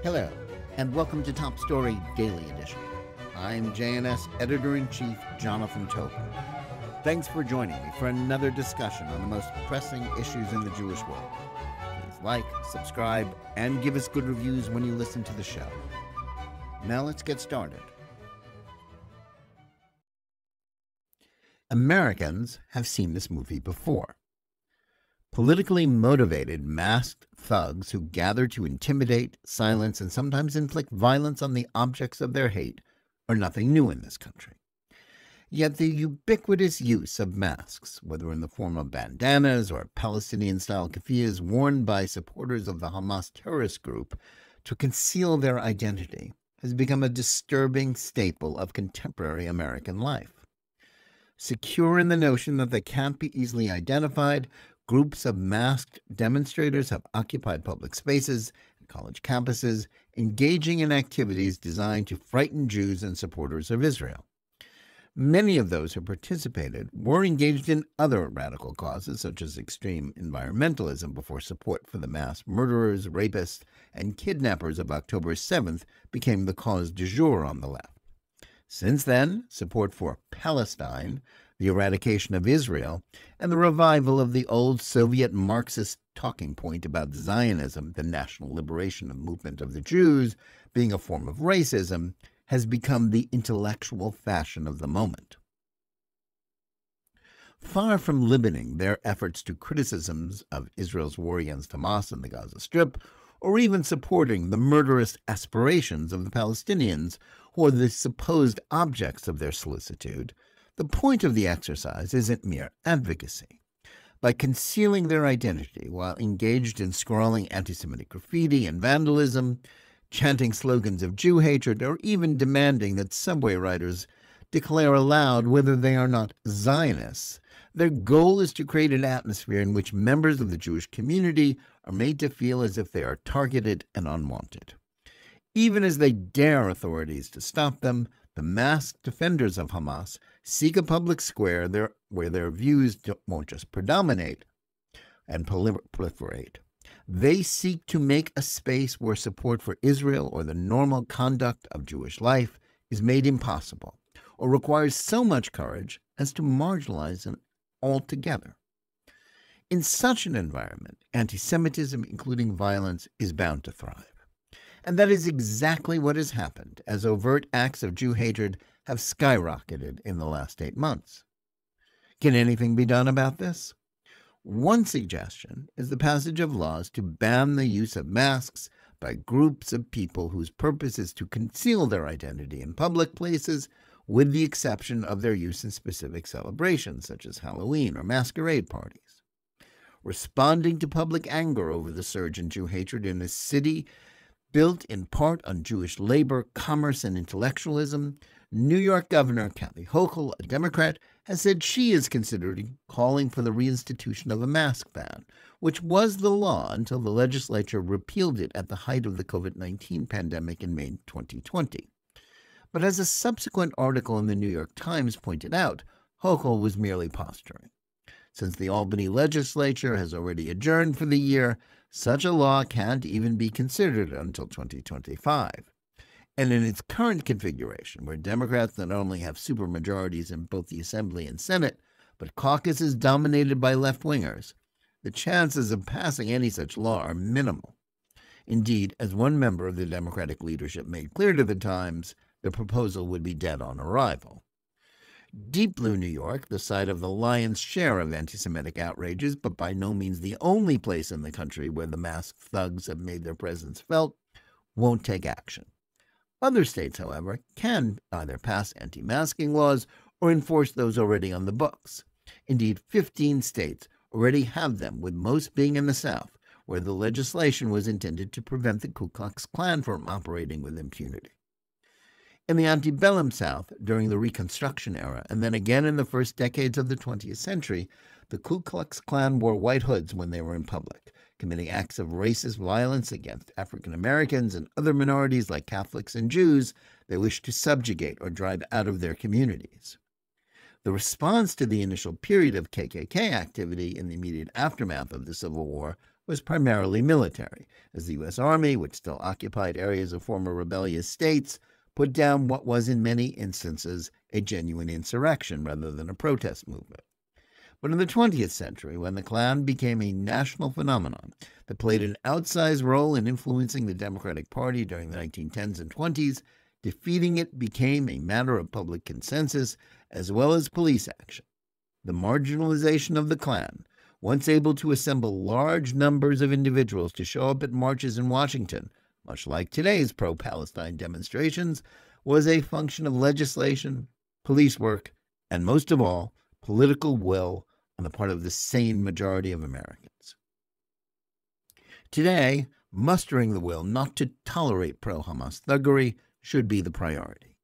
Hello, and welcome to Top Story Daily Edition. I'm JNS Editor-in-Chief Jonathan Tobin. Thanks for joining me for another discussion on the most pressing issues in the Jewish world. Please like, subscribe, and give us good reviews when you listen to the show. Now let's get started. Americans have seen this movie before. Politically motivated masked thugs who gather to intimidate, silence, and sometimes inflict violence on the objects of their hate are nothing new in this country. Yet the ubiquitous use of masks, whether in the form of bandanas or Palestinian-style keffiyehs worn by supporters of the Hamas terrorist group to conceal their identity, has become a disturbing staple of contemporary American life. Secure in the notion that they can't be easily identified, groups of masked demonstrators have occupied public spaces and college campuses, engaging in activities designed to frighten Jews and supporters of Israel. Many of those who participated were engaged in other radical causes, such as extreme environmentalism, before support for the mass murderers, rapists, and kidnappers of October 7th became the cause du jour on the left. Since then, support for Palestine, the eradication of Israel, and the revival of the old Soviet Marxist talking point about Zionism, the national liberation movement of the Jews, being a form of racism, has become the intellectual fashion of the moment. Far from limiting their efforts to criticisms of Israel's war against Hamas and the Gaza Strip, or even supporting the murderous aspirations of the Palestinians, who are the supposed objects of their solicitude, the point of the exercise isn't mere advocacy. By concealing their identity while engaged in scrawling anti-Semitic graffiti and vandalism, chanting slogans of Jew hatred, or even demanding that subway riders declare aloud whether they are not Zionists, their goal is to create an atmosphere in which members of the Jewish community are made to feel as if they are targeted and unwanted. Even as they dare authorities to stop them, the masked defenders of Hamas seek a public square where their views won't just predominate and proliferate. They seek to make a space where support for Israel or the normal conduct of Jewish life is made impossible, or requires so much courage as to marginalize it altogether. In such an environment, anti-Semitism, including violence, is bound to thrive. And that is exactly what has happened, as overt acts of Jew hatred have skyrocketed in the last 8 months. Can anything be done about this? One suggestion is the passage of laws to ban the use of masks by groups of people whose purpose is to conceal their identity in public places, with the exception of their use in specific celebrations, such as Halloween or masquerade parties. Responding to public anger over the surge in Jew hatred in a city built in part on Jewish labor, commerce, and intellectualism, New York Governor Kathy Hochul, a Democrat, has said she is considering calling for the reinstitution of a mask ban, which was the law until the legislature repealed it at the height of the COVID-19 pandemic in May 2020. But as a subsequent article in the New York Times pointed out, Hochul was merely posturing. Since the Albany legislature has already adjourned for the year, such a law can't even be considered until 2025. And in its current configuration, where Democrats not only have supermajorities in both the Assembly and Senate, but caucuses dominated by left-wingers, the chances of passing any such law are minimal. Indeed, as one member of the Democratic leadership made clear to the Times, the proposal would be dead on arrival. Deep Blue, New York, the site of the lion's share of anti-Semitic outrages, but by no means the only place in the country where the masked thugs have made their presence felt, won't take action. Other states, however, can either pass anti-masking laws or enforce those already on the books. Indeed, 15 states already have them, with most being in the South, where the legislation was intended to prevent the Ku Klux Klan from operating with impunity. In the antebellum South, during the Reconstruction era, and then again in the first decades of the 20th century, the Ku Klux Klan wore white hoods when they were in public, committing acts of racist violence against African Americans and other minorities like Catholics and Jews they wished to subjugate or drive out of their communities. The response to the initial period of KKK activity in the immediate aftermath of the Civil War was primarily military, as the U.S. Army, which still occupied areas of former rebellious states, put down what was in many instances a genuine insurrection rather than a protest movement. But in the 20th century, when the Klan became a national phenomenon that played an outsized role in influencing the Democratic Party during the 1910s and 20s, defeating it became a matter of public consensus as well as police action. The marginalization of the Klan, once able to assemble large numbers of individuals to show up at marches in Washington, much like today's pro-Palestine demonstrations, was a function of legislation, police work, and most of all, political will on the part of the sane majority of Americans. Today, mustering the will not to tolerate pro-Hamas thuggery should be the priority.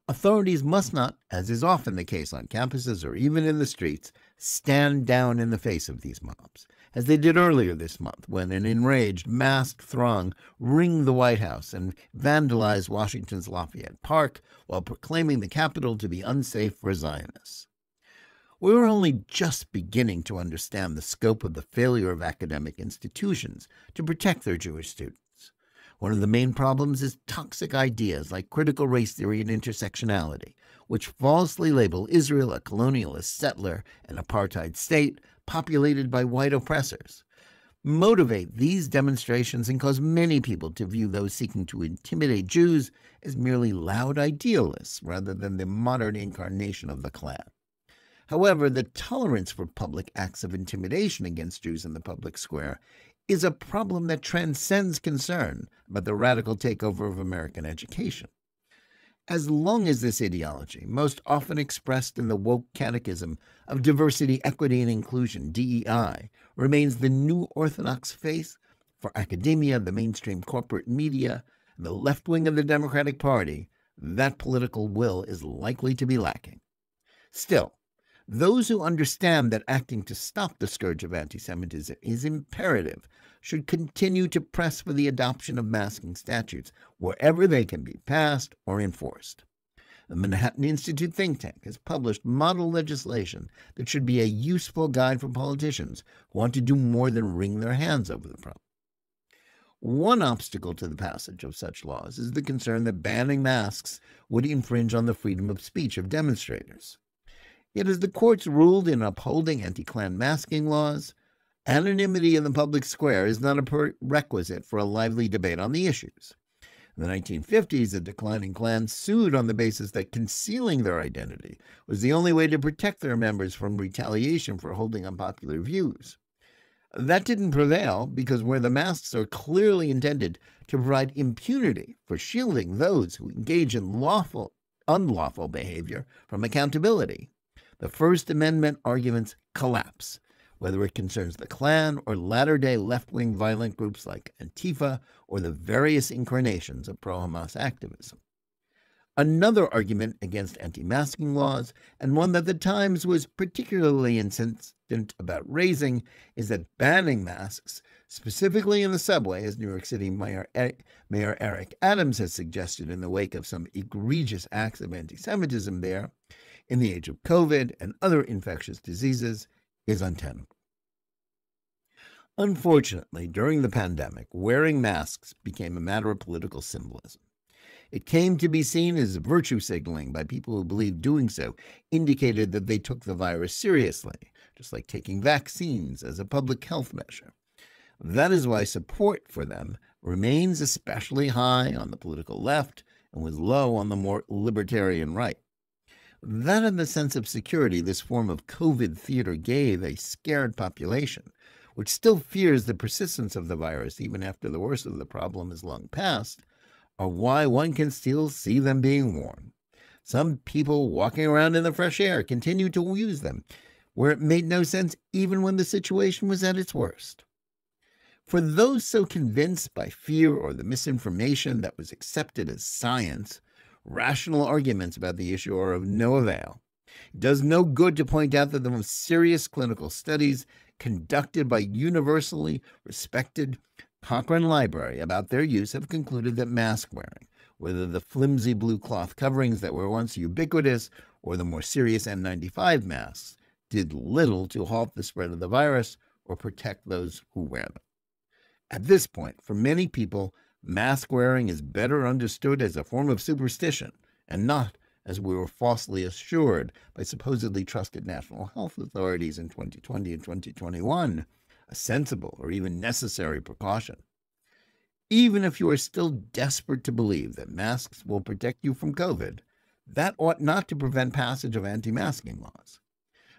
Authorities must not, as is often the case on campuses or even in the streets, stand down in the face of these mobs, as they did earlier this month when an enraged, masked throng ringed the White House and vandalized Washington's Lafayette Park while proclaiming the Capitol to be unsafe for Zionists. We were only just beginning to understand the scope of the failure of academic institutions to protect their Jewish students. One of the main problems is toxic ideas like critical race theory and intersectionality, which falsely label Israel a colonialist settler and apartheid state populated by white oppressors, motivate these demonstrations and cause many people to view those seeking to intimidate Jews as merely loud idealists rather than the modern incarnation of the Klan. However, the tolerance for public acts of intimidation against Jews in the public square is a problem that transcends concern about the radical takeover of American education. As long as this ideology, most often expressed in the woke catechism of diversity, equity, and inclusion, DEI, remains the new orthodox faith for academia, the mainstream corporate media, and the left wing of the Democratic Party, that political will is likely to be lacking. Still, those who understand that acting to stop the scourge of anti-Semitism is imperative should continue to press for the adoption of masking statutes wherever they can be passed or enforced. The Manhattan Institute think tank has published model legislation that should be a useful guide for politicians who want to do more than wring their hands over the problem. One obstacle to the passage of such laws is the concern that banning masks would infringe on the freedom of speech of demonstrators. Yet as the courts ruled in upholding anti-Klan masking laws, anonymity in the public square is not a prerequisite for a lively debate on the issues. In the 1950s, the declining Klan sued on the basis that concealing their identity was the only way to protect their members from retaliation for holding unpopular views. That didn't prevail because where the masks are clearly intended to provide impunity for shielding those who engage in unlawful behavior from accountability, the First Amendment arguments collapse, whether it concerns the Klan or latter-day left-wing violent groups like Antifa or the various incarnations of pro-Hamas activism. Another argument against anti-masking laws, and one that the Times was particularly insistent about raising, is that banning masks, specifically in the subway, as New York City Mayor Eric Adams has suggested in the wake of some egregious acts of anti-Semitism there, in the age of COVID and other infectious diseases, is untenable. Unfortunately, during the pandemic, wearing masks became a matter of political symbolism. It came to be seen as virtue signaling by people who believed doing so indicated that they took the virus seriously, just like taking vaccines as a public health measure. That is why support for them remains especially high on the political left and was low on the more libertarian right. That and the sense of security this form of COVID theater gave a scared population, which still fears the persistence of the virus even after the worst of the problem is long past, are why one can still see them being worn. Some people walking around in the fresh air continue to use them, where it made no sense even when the situation was at its worst. For those so convinced by fear or the misinformation that was accepted as science, rational arguments about the issue are of no avail. It does no good to point out that the most serious clinical studies conducted by universally respected Cochrane Library about their use have concluded that mask wearing, whether the flimsy blue cloth coverings that were once ubiquitous or the more serious N95 masks, did little to halt the spread of the virus or protect those who wear them. At this point, for many people, mask wearing is better understood as a form of superstition and not, as we were falsely assured by supposedly trusted national health authorities in 2020 and 2021, a sensible or even necessary precaution. Even if you are still desperate to believe that masks will protect you from COVID, that ought not to prevent passage of anti-masking laws.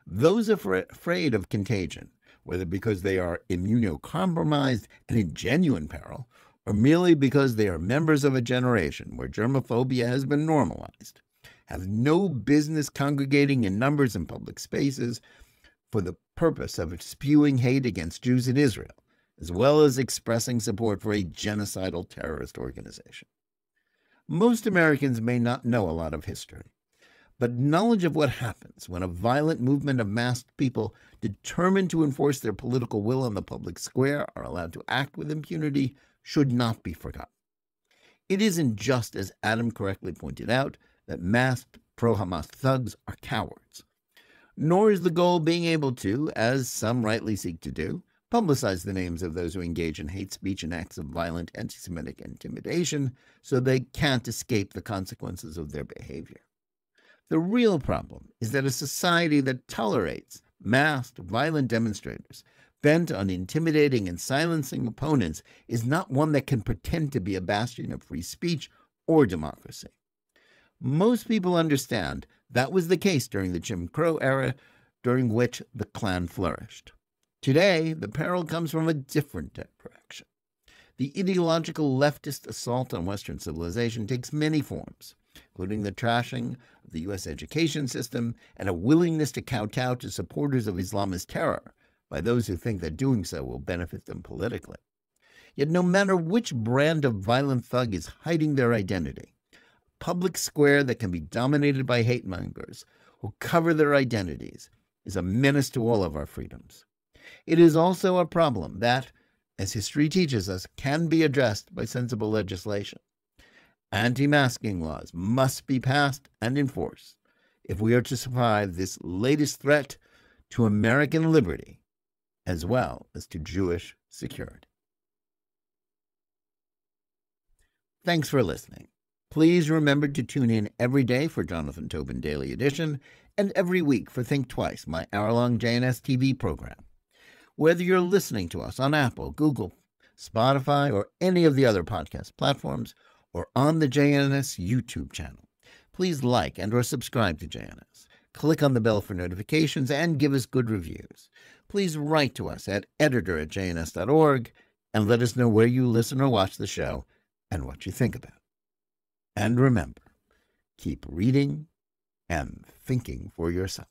Those afraid of contagion, whether because they are immunocompromised and in genuine peril, or merely because they are members of a generation where germophobia has been normalized, have no business congregating in numbers in public spaces for the purpose of spewing hate against Jews in Israel, as well as expressing support for a genocidal terrorist organization. Most Americans may not know a lot of history, but knowledge of what happens when a violent movement of masked people determined to enforce their political will on the public square are allowed to act with impunity should not be forgotten. It isn't just, as Adam correctly pointed out, that masked pro-Hamas thugs are cowards, nor is the goal being able to, as some rightly seek to do, publicize the names of those who engage in hate speech and acts of violent anti-Semitic intimidation so they can't escape the consequences of their behavior. The real problem is that a society that tolerates masked, violent demonstrators bent on intimidating and silencing opponents is not one that can pretend to be a bastion of free speech or democracy. Most people understand that was the case during the Jim Crow era, during which the Klan flourished. Today, the peril comes from a different direction. The ideological leftist assault on Western civilization takes many forms, including the trashing of the U.S. education system and a willingness to kowtow to supporters of Islamist terror by those who think that doing so will benefit them politically. Yet no matter which brand of violent thug is hiding their identity, a public square that can be dominated by hate mongers who cover their identities is a menace to all of our freedoms. It is also a problem that, as history teaches us, can be addressed by sensible legislation. Anti-masking laws must be passed and enforced if we are to survive this latest threat to American liberty, as well as to Jewish security. Thanks for listening. Please remember to tune in every day for Jonathan Tobin Daily Edition and every week for Think Twice, my hour-long JNS TV program. Whether you're listening to us on Apple, Google, Spotify, or any of the other podcast platforms, or on the JNS YouTube channel, please like and or subscribe to JNS. Click on the bell for notifications and give us good reviews. Please write to us at editor@jns.org and let us know where you listen or watch the show and what you think about it. And remember, keep reading and thinking for yourself.